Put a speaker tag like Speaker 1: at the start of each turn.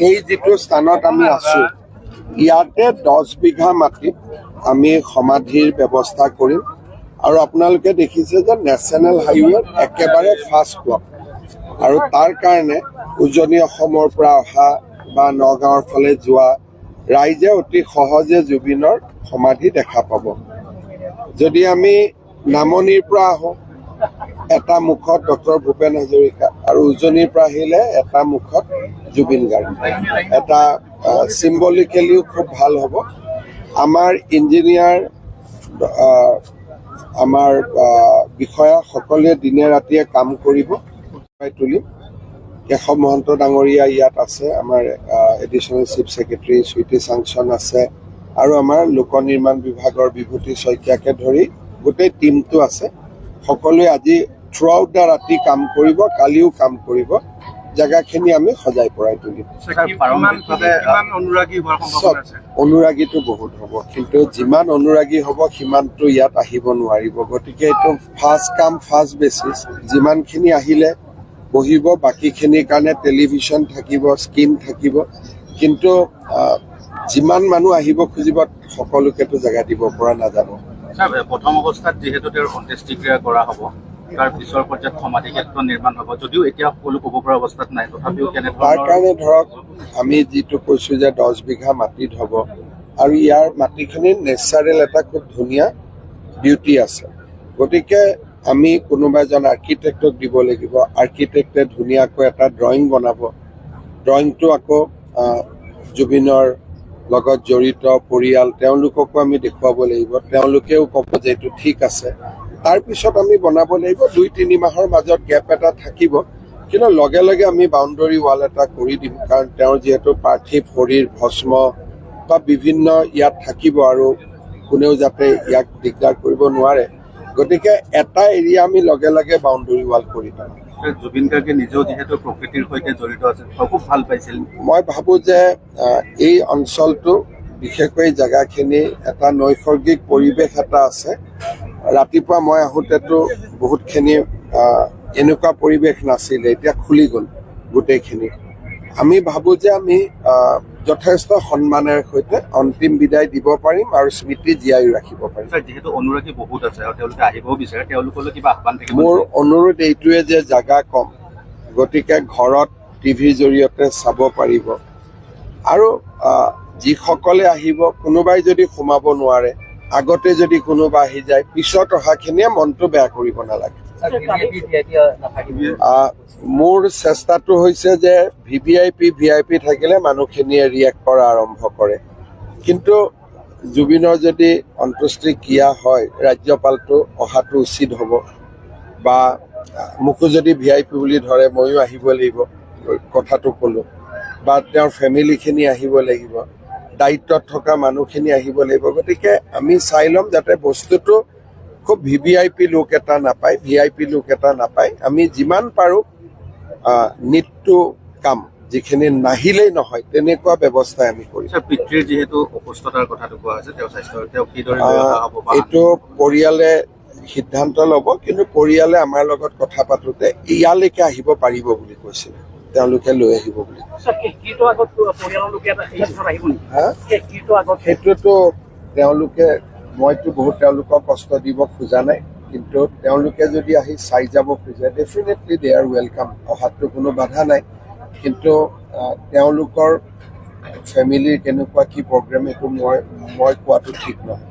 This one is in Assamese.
Speaker 1: এই যিটো স্থানত আমি আছো ইয়াতে 10 বিঘা মাটিত আমি সমাধিৰ ব্যৱস্থা কৰিম আৰু আপোনালোকে দেখিছে যে নেশ্যনেল হাইৱে একেবাৰে ফাষ্ট ব্লক আৰু তাৰ কাৰণে উজনি অসমৰ পৰা অহা বা নগাঁৱৰ ফালে যোৱা ৰাইজে অতি সহজে জুবিনৰ সমাধি দেখা পাব। যদি আমি নামনিৰ পৰা আহোঁ এটা মুখত ডক্টৰ ভূপেন হাজৰিকা আৰু উজনিৰ পৰা আহিলে এটা মুখত জুবিন গাৰ্গ, এটা চিম্বলিকেলিও খুব ভাল হ'ব। আমাৰ ইঞ্জিনিয়াৰ আমাৰ বিষয়া সকলোৱে দিনে ৰাতিয়ে কাম কৰিব তুলিম। কেশৱ মহন্ত ডাঙৰীয়া ইয়াত আছে, আমাৰ এডিশ্যনেল চিফ ছেক্ৰেটাৰী চুইটি চাংচন আছে আৰু আমাৰ লোক নিৰ্মাণ বিভাগৰ বিভূতি শইকীয়াকে ধৰি গোটেই টিমটো আছে। সকলোৱে আজি থ্ৰু আউট দ্য ৰাতি কাম কৰিব, কালিও কাম কৰিব, জেগাখিনি আমি সজাই পৰাই তুলিম। অনুৰাগীটো বহুত হ'ব, কিন্তু যিমান অনুৰাগী হ'ব সিমানটো ইয়াত আহিব নোৱাৰিব। গতিকে এইটো ফাৰ্ষ্ট কাম ফাৰ্ষ্ট বেচিছ, যিমানখিনি আহিলে বহিব, বাকীখিনিৰ কাৰণে টেলিভিশ্যন থাকিব, স্ক্ৰীণ থাকিব, কিন্তু যিমান মানুহ আহিব খুজিব সকলোকেতো জেগা দিব পৰা নাযাব।
Speaker 2: প্ৰথম অৱস্থাত যিহেতু তেওঁৰ অন্ত্যেষ্টিক্ৰিয়া কৰা হ'ব, তাৰ পিছৰ পৰ্যায়ত সমাধি ক্ষেত্ৰ নিৰ্মাণ হ'ব, যদিও এতিয়া সকলো ক'ব পৰা অৱস্থাত নাই, তথাপিও
Speaker 1: তাৰ কাৰণে ধৰক আমি যিটো কৈছোঁ যে 10 বিঘা মাটিত হ'ব আৰু ইয়াৰ মাটিখিনিৰ নেচাৰেল এটা খুব ধুনীয়া বিউটি আছে। গতিকে আমি কোনোবা এজন আৰ্কিটেক্টক দিব লাগিব, আৰ্কিটেক্টে ধুনীয়াকৈ এটা ড্ৰয়িং বনাব, ড্ৰয়িংটো আকৌ জুবিনৰ লগত জড়িত পৰিয়াল তেওঁলোককো আমি দেখুৱাব লাগিব, তেওঁলোকেও ক'ব যে এইটো ঠিক আছে। তাৰপিছত আমি বনাব লাগিব, 2-3 মাহৰ মাজত গেপ এটা থাকিব, কিন্তু লগে লগে আমি বাউণ্ডৰী ৱাল এটা কৰি দিম, কাৰণ তেওঁৰ যিহেতু পাৰ্থিৱ শৰীৰ ভস্ম বা বিভিন্ন ইয়াত থাকিব আৰু কোনেও যাতে ইয়াক দিগদাৰ কৰিব নোৱাৰে, গতিকে এটা এৰিয়া আমি লগে লগে বাউণ্ডৰী ৱাল কৰি দিম।
Speaker 2: জুবিন গাৰ্গে নিজেও যিহেতু প্ৰকৃতিৰ সৈতে জড়িত আছে, খুব ভাল পাইছিল।
Speaker 1: মই ভাবোঁ যে এই অঞ্চলটো বিশেষকৈ জেগাখিনি এটা নৈসৰ্গিক পৰিৱেশ এটা আছে। ৰাতিপুৱা মই আহোঁতেতো বহুতখিনি এনেকুৱা পৰিৱেশ নাছিলে, এতিয়া খুলি গ'ল গোটেইখিনি। আমি ভাবোঁ যে আমি যথেষ্ট সন্মানেৰে সৈতে অন্তিম বিদায় দিব পাৰিম আৰু স্মৃতি জীয়াই ৰাখিব পাৰিম।
Speaker 2: যিহেতু অনুৰাগী বহুত আছে আৰু তেওঁলোকে আহিবও বিচাৰে, তেওঁলোকলৈ কিবা আহ্বান থাকিব?
Speaker 1: মোৰ অনুৰোধ এইটোৱে যে জেগা কম, গতিকে ঘৰত টিভিৰ জৰিয়তে চাব পাৰিব আৰু যিসকলে আহিব কোনোবাই যদি সোমাব নোৱাৰে, আগতে যদি কোনোবা আহি যায়, পিছত অহাখিনিয়ে মনটো বেয়া কৰিব নালাগে। মোৰ চেষ্টাটো হৈছে যে VIP থাকিলে মানুহখিনিয়ে ৰিয়েক্ট কৰা আৰম্ভ কৰে, কিন্তু জুবিনৰ যদি অন্ত্যেষ্টিক্ৰিয়া হয় ৰাজ্যপালটো অহাটো উচিত হ'ব, বা মোকো যদি VIP বুলি ধৰে ময়ো আহিব লাগিব, কথাটো ক'লোঁ, বা তেওঁৰ ফেমিলিখিনি আহিব লাগিব, দায়িত্বত থকা মানুহখিনি আহিব লাগিব। গতিকে আমি চাই ল'ম যাতে বস্তুটো খুব VIP লুক এটা নাপায়, VIP লুক এটা নাপায়। আমি যিমান পাৰোঁ নিটটো কাম, যিখিনি নাহিলেই নহয় তেনেকুৱা ব্যৱস্থাই আমি কৰিছোঁ।
Speaker 2: পিতৃৰ যিহেতু অসুস্থতাৰ কথাটো কোৱা হৈছে, তেওঁৰ স্বাস্থ্য তেওঁ কিদৰে
Speaker 1: এইটো পৰিয়ালে সিদ্ধান্ত ল'ব, কিন্তু পৰিয়ালে আমাৰ লগত কথা পাতোঁতে ইয়ালৈকে আহিব পাৰিব বুলি কৈছিল, তেওঁলোকে লৈ আহিব বুলি। সেইটোতো তেওঁলোকে, মইতো বহুত তেওঁলোকক কষ্ট দিব খোজা নাই, কিন্তু তেওঁলোকে যদি আহি চাই যাব খোজে ডেফিনেটলি দে আৰ ৱেলকাম, অহাতো কোনো বাধা নাই। কিন্তু তেওঁলোকৰ ফেমিলিৰ কেনেকুৱা কি প্ৰগ্ৰেম সেইটো মই কোৱাটো ঠিক নহয়।